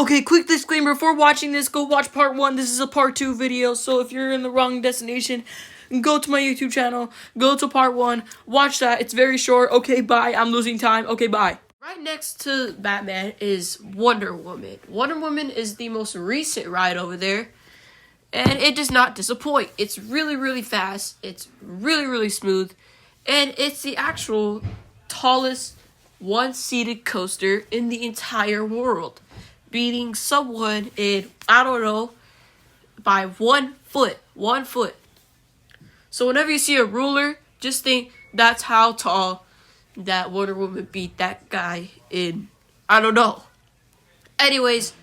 Okay, quick disclaimer, before watching this, go watch part 1. This is a part 2 video, so if you're in the wrong destination, go to my YouTube channel, go to part 1, watch that. It's very short. Okay, bye. I'm losing time. Okay, bye. Right next to Batman is Wonder Woman. Wonder Woman is the most recent ride over there, and it does not disappoint. It's really, really fast. It's really, really smooth, and it's the actual tallest one-seated coaster in the entire world, beating someone in, I don't know, by 1 foot. 1 foot. So whenever you see a ruler, just think that's how tall that Wonder Woman beat that guy in, I don't know. Anyways,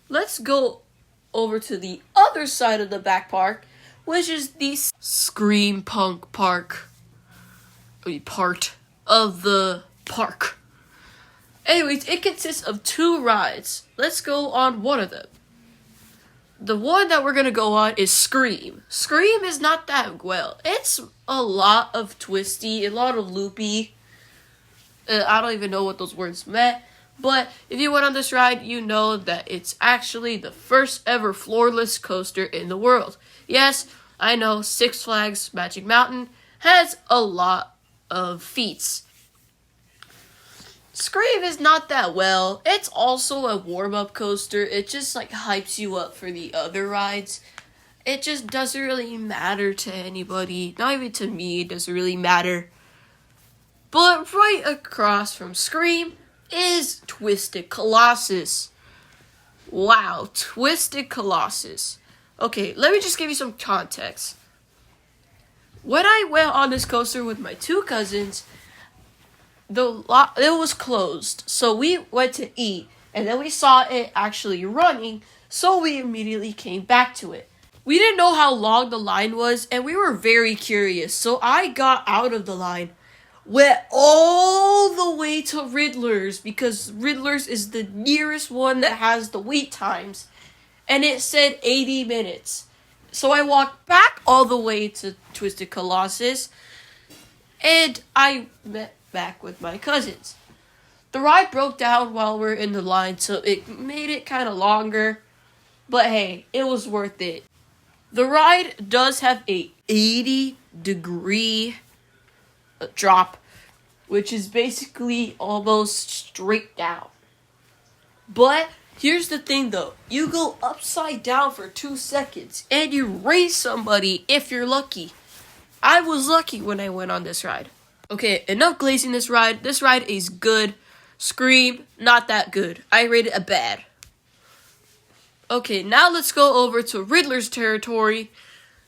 let's go over to the other side of the back park, which is the Scream Punk Park. Part of the park. Anyways, it consists of 2 rides. Let's go on one of them. The one that we're gonna go on is Scream. Scream is not that well. It's a lot of twisty, a lot of loopy. I don't even know what those words meant. But if you went on this ride, you know that it's actually the first ever floorless coaster in the world. Yes, I know Six Flags Magic Mountain has a lot of feats. Scream is not that well. It's also a warm-up coaster. It just like hypes you up for the other rides. It just doesn't really matter to anybody. Not even to me, it doesn't really matter. But right across from Scream is Twisted Colossus. Wow, Twisted Colossus. Okay, let me just give you some context. When I went on this coaster with my 2 cousins, it was closed, so we went to eat, and then we saw it actually running, so we immediately came back to it. We didn't know how long the line was, and we were very curious, so I got out of the line, went all the way to Riddler's, because Riddler's is the nearest one that has the wait times, and it said 80 minutes. So I walked back all the way to Twisted Colossus, and I met back with my cousins. The ride broke down while we're in the line, so it made it kind of longer, but hey, it was worth it. The ride does have a 80-degree drop, which is basically almost straight down. But here's the thing though, you go upside down for 2 seconds and you race somebody if you're lucky. I was lucky when I went on this ride. Okay, enough glazing this ride. This ride is good. Scream, not that good. I rate it a bad. Okay, now let's go over to Riddler's territory,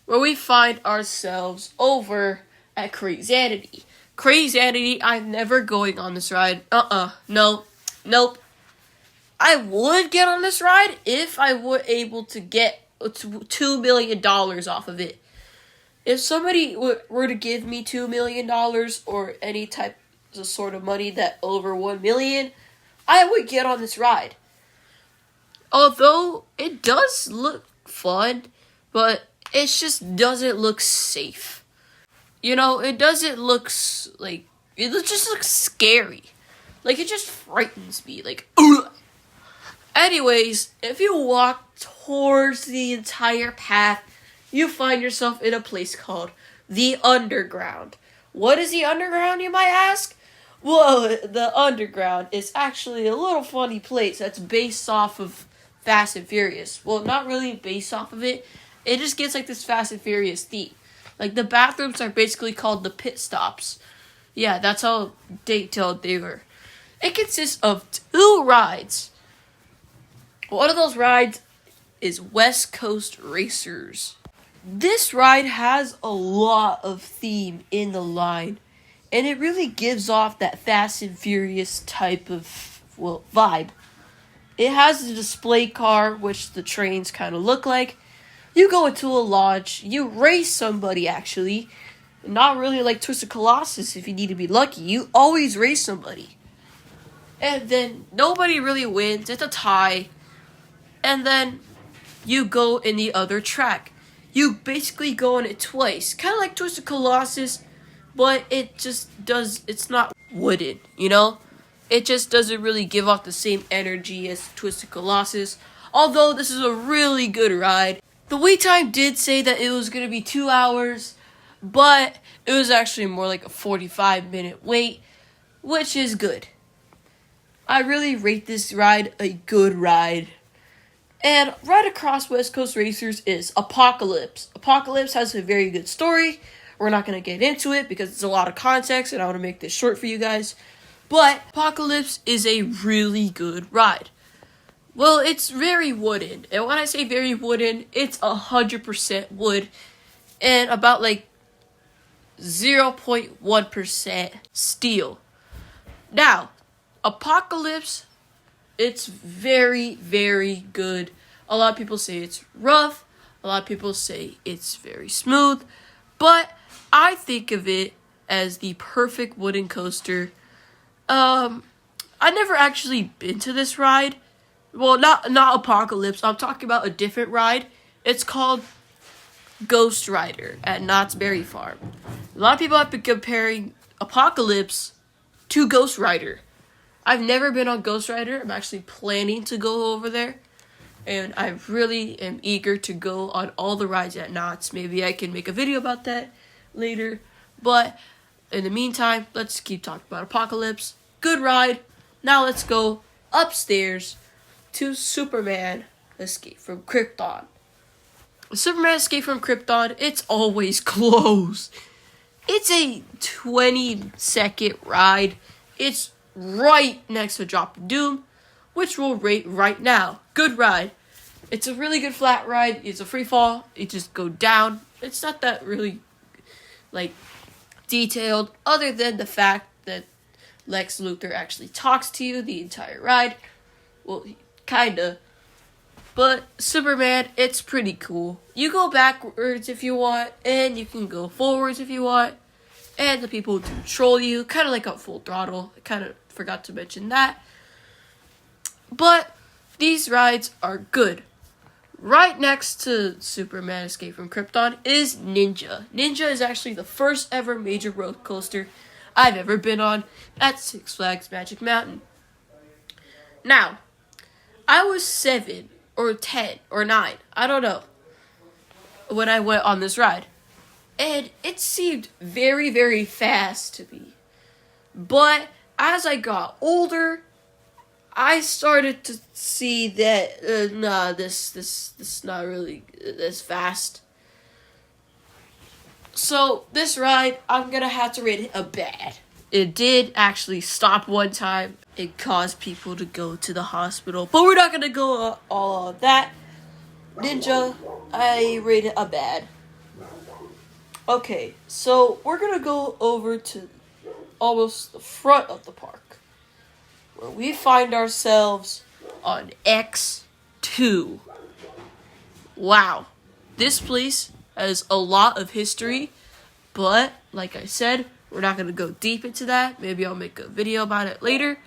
where we find ourselves over at Crazanity. Crazanity, I'm never going on this ride. No, nope. I would get on this ride if I were able to get $2 million off of it. If somebody were to give me $2 million or any type of sort of money that over $1 million, I would get on this ride. Although it does look fun, but it just doesn't look safe. You know, it doesn't look like, it just looks scary. Like, it just frightens me. Like, ugh. Anyways, if you walk towards the entire path, you find yourself in a place called the Underground. What is the Underground, you might ask? Well, the Underground is actually a little funny place that's based off of Fast and Furious. Well, not really based off of it. It just gets like this Fast and Furious theme. Like, the bathrooms are basically called the pit stops. Yeah, that's how detailed they were. It consists of 2 rides. One of those rides is West Coast Racers. This ride has a lot of theme in the line, and it really gives off that Fast and Furious type of, vibe. It has a display car, which the trains kind of look like. You go into a lodge, you race somebody actually, not really like Twisted Colossus if you need to be lucky, you always race somebody. And then nobody really wins, it's a tie, and then you go in the other track. You basically go on it twice. Kind of like Twisted Colossus, but it's not wooden, you know? It just doesn't really give off the same energy as Twisted Colossus. Although this is a really good ride. The wait time did say that it was going to be 2 hours, but it was actually more like a 45-minute wait, which is good. I really rate this ride a good ride. And right across West Coast Racers is Apocalypse. Apocalypse has a very good story. We're not going to get into it because it's a lot of context and I want to make this short for you guys. But Apocalypse is a really good ride. Well, it's very wooden. And when I say very wooden, it's 100% wood and about like 0.1% steel. Now, Apocalypse, it's very, very good. A lot of people say it's rough. A lot of people say it's very smooth. But I think of it as the perfect wooden coaster. I never actually been to this ride. Well, not Apocalypse. I'm talking about a different ride. It's called Ghost Rider at Knott's Berry Farm. A lot of people have been comparing Apocalypse to Ghost Rider. I've never been on Ghost Rider. I'm actually planning to go over there. And I really am eager to go on all the rides at Knott's. Maybe I can make a video about that later. But in the meantime, let's keep talking about Apocalypse. Good ride. Now let's go upstairs to Superman Escape from Krypton. Superman Escape from Krypton, it's always closed. It's a 20-second ride. It's right next to Drop of Doom, which we'll rate right now. Good ride. It's a really good flat ride. It's a free fall. You just go down. It's not that really, like, detailed, other than the fact that Lex Luthor actually talks to you the entire ride. Well, kinda. But Superman, it's pretty cool. You go backwards if you want, and you can go forwards if you want. And the people who control you, kind of like on Full Throttle. I kind of forgot to mention that. But these rides are good. Right next to Superman Escape from Krypton is Ninja. Ninja is actually the first ever major roller coaster I've ever been on at Six Flags Magic Mountain. Now, I was 7 or 10 or 9, I don't know, when I went on this ride. And it seemed very, very fast to me. But as I got older, I started to see that, this not really this fast. So, this ride, I'm gonna have to rate it a bad. It did actually stop one time. It caused people to go to the hospital. But we're not gonna go all of that. Ninja, I rate it a bad. Okay, so we're gonna go over to almost the front of the park, where we find ourselves on X2. Wow, this place has a lot of history, but like I said, we're not gonna go deep into that. Maybe I'll make a video about it later.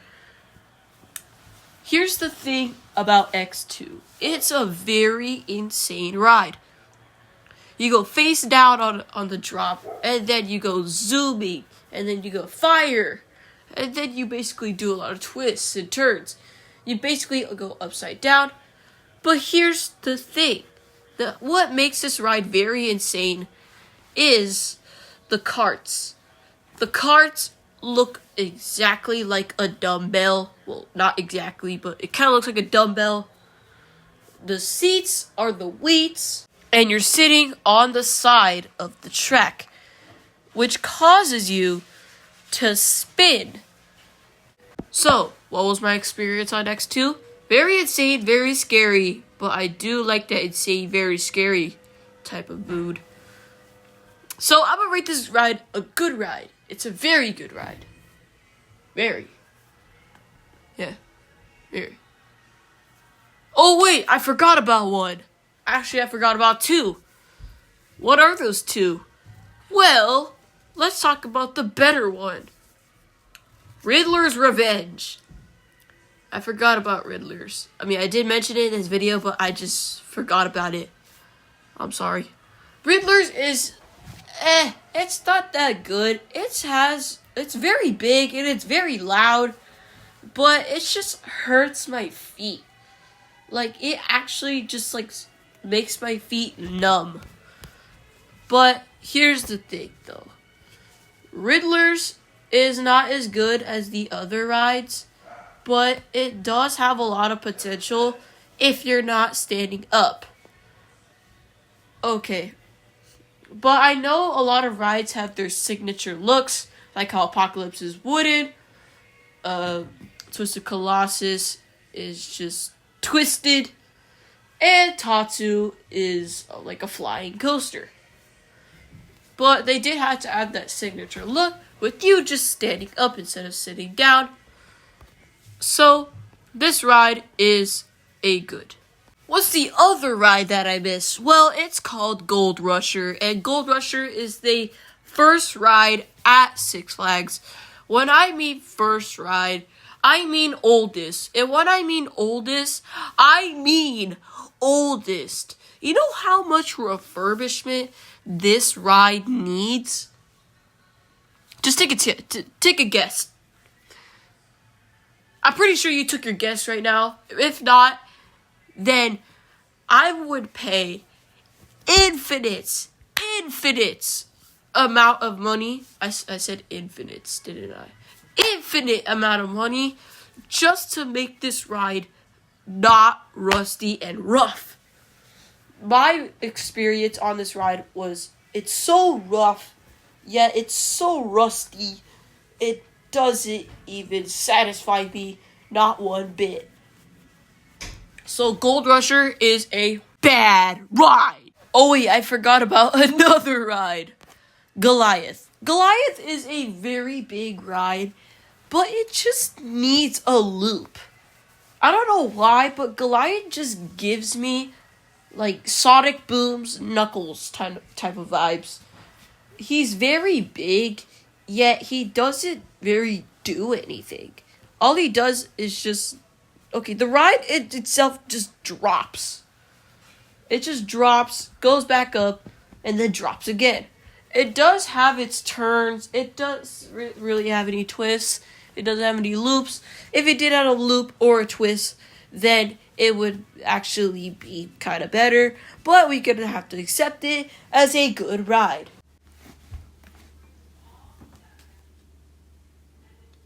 Here's the thing about X2. It's a very insane ride. You go face down on the drop, and then you go zooming, and then you go fire, and then you basically do a lot of twists and turns. You basically go upside down. But here's the thing. What makes this ride very insane is the carts. The carts look exactly like a dumbbell. Well, not exactly, but it kind of looks like a dumbbell. The seats are the weights, and you're sitting on the side of the track, which causes you to spin. So, what was my experience on X2? Very insane, very scary, but I do like that insane, very scary type of mood. So, I'm gonna rate this ride a good ride. It's a very good ride. Very. Yeah. Very. Oh, wait, I forgot about one. Actually, I forgot about 2. What are those 2? Well, let's talk about the better one. Riddler's Revenge. I forgot about Riddler's. I mean, I did mention it in this video, but I just forgot about it. I'm sorry. Riddler's is, it's not that good. It's very big and it's very loud, but it just hurts my feet. Like, it actually just, like, makes my feet numb. But here's the thing, though. Riddler's is not as good as the other rides, but it does have a lot of potential if you're not standing up. Okay. But I know a lot of rides have their signature looks, like how Apocalypse is wooden. Twisted Colossus is just twisted. And Tatsu is like a flying coaster. But they did have to add that signature look with you just standing up instead of sitting down. So, this ride is a good. What's the other ride that I missed? Well, it's called Gold Rusher. And Gold Rusher is the first ride at Six Flags. When I mean first ride, I mean oldest. And when I mean oldest, I mean oldest. You know how much refurbishment this ride needs? Just take a guess. I'm pretty sure you took your guess right now. If not, then I would pay infinite amount of money. I said infinites, didn't I? Infinite amount of money just to make this ride not rusty and rough. My experience on this ride was it's so rough, yet it's so rusty, it doesn't even satisfy me, not one bit. So Gold Rusher is a bad ride. Oh wait, I forgot about another ride. Goliath. Goliath is a very big ride, but it just needs a loop. I don't know why, but Goliath just gives me like Sonic Boom's Knuckles type of vibes. He's very big, yet he doesn't very do anything. All he does is just... Okay, the ride itself just drops. It just drops, goes back up, and then drops again. It does have its turns. It doesn't really have any twists. It doesn't have any loops. If it did have a loop or a twist, then it would actually be kind of better. But we're going to have to accept it as a good ride.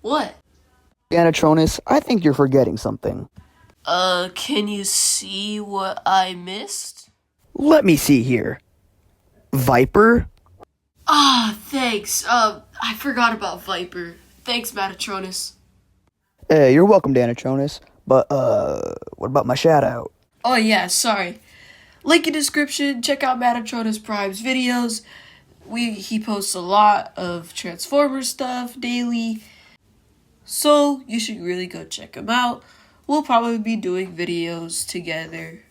What? Anatronus, I think you're forgetting something. Can you see what I missed? Let me see here. Viper? Ah, thanks. I forgot about Viper. Thanks, Metatronus. Hey, you're welcome, Anatronus. But, what about my shout-out? Oh, yeah, sorry. Link in description. Check out Metatronus Prime's videos. He posts a lot of Transformers stuff daily. So, you should really go check him out. We'll probably be doing videos together.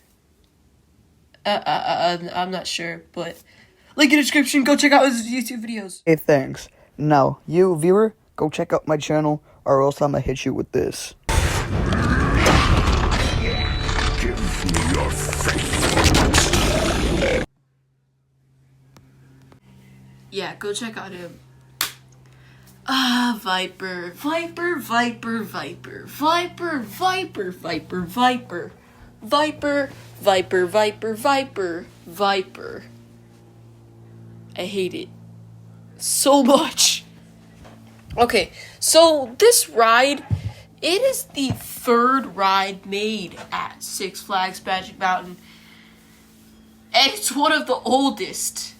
I'm not sure, but link in the description. Go check out his YouTube videos. Hey, thanks. Now, you, viewer, go check out my channel, or else I'm gonna hit you with this. Give me your faith. Yeah, go check out him. Viper. Viper, Viper, Viper. Viper, Viper, Viper, Viper. Viper, Viper, Viper, Viper, Viper. I hate it so much. Okay, so this ride, it is the third ride made at Six Flags Magic Mountain. And it's one of the oldest.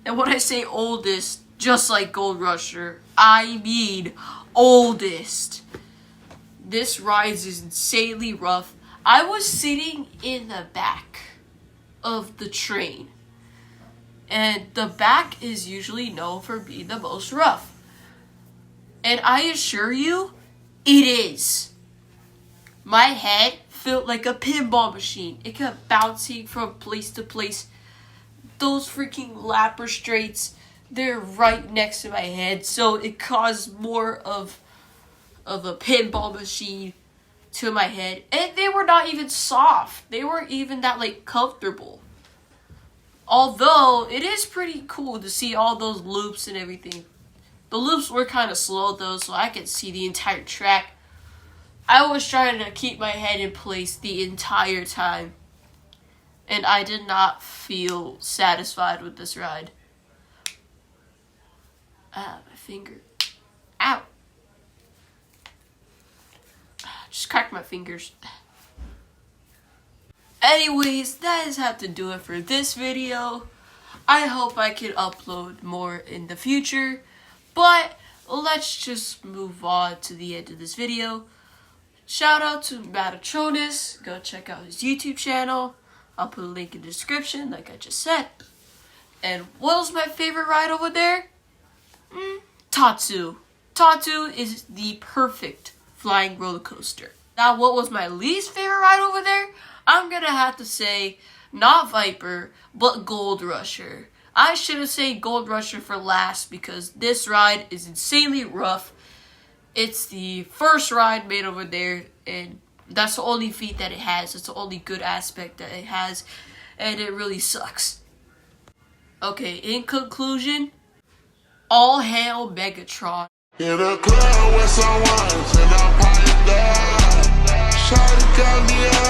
And when I say oldest, just like Gold Rusher, I mean oldest. This ride is insanely rough. I was sitting in the back of the train. And the back is usually known for being the most rough. And I assure you, it is. My head felt like a pinball machine. It kept bouncing from place to place. Those freaking lap restraints, they're right next to my head, so it caused more of a pinball machine to my head. And they were not even soft. They weren't even that, like, comfortable. Although, it is pretty cool to see all those loops and everything. The loops were kind of slow, though, so I could see the entire track. I was trying to keep my head in place the entire time, and I did not feel satisfied with this ride. Ah, my finger. Ow. Just cracked my fingers. Anyways, that is have to do it for this video. I hope I can upload more in the future, but let's just move on to the end of this video. Shout out to Matatronis. Go check out his YouTube channel. I'll put a link in the description, like I just said. And what was my favorite ride over there? Tatsu. Tatsu is the perfect flying roller coaster. Now, what was my least favorite ride over there? I'm gonna have to say, not Viper, but Gold Rusher. I should have said Gold Rusher for last because this ride is insanely rough. It's the first ride made over there, and that's the only feat that it has. It's the only good aspect that it has, and it really sucks. Okay, in conclusion, all hail Megatron. In a club with some wines and I'm piped down. Shawty got me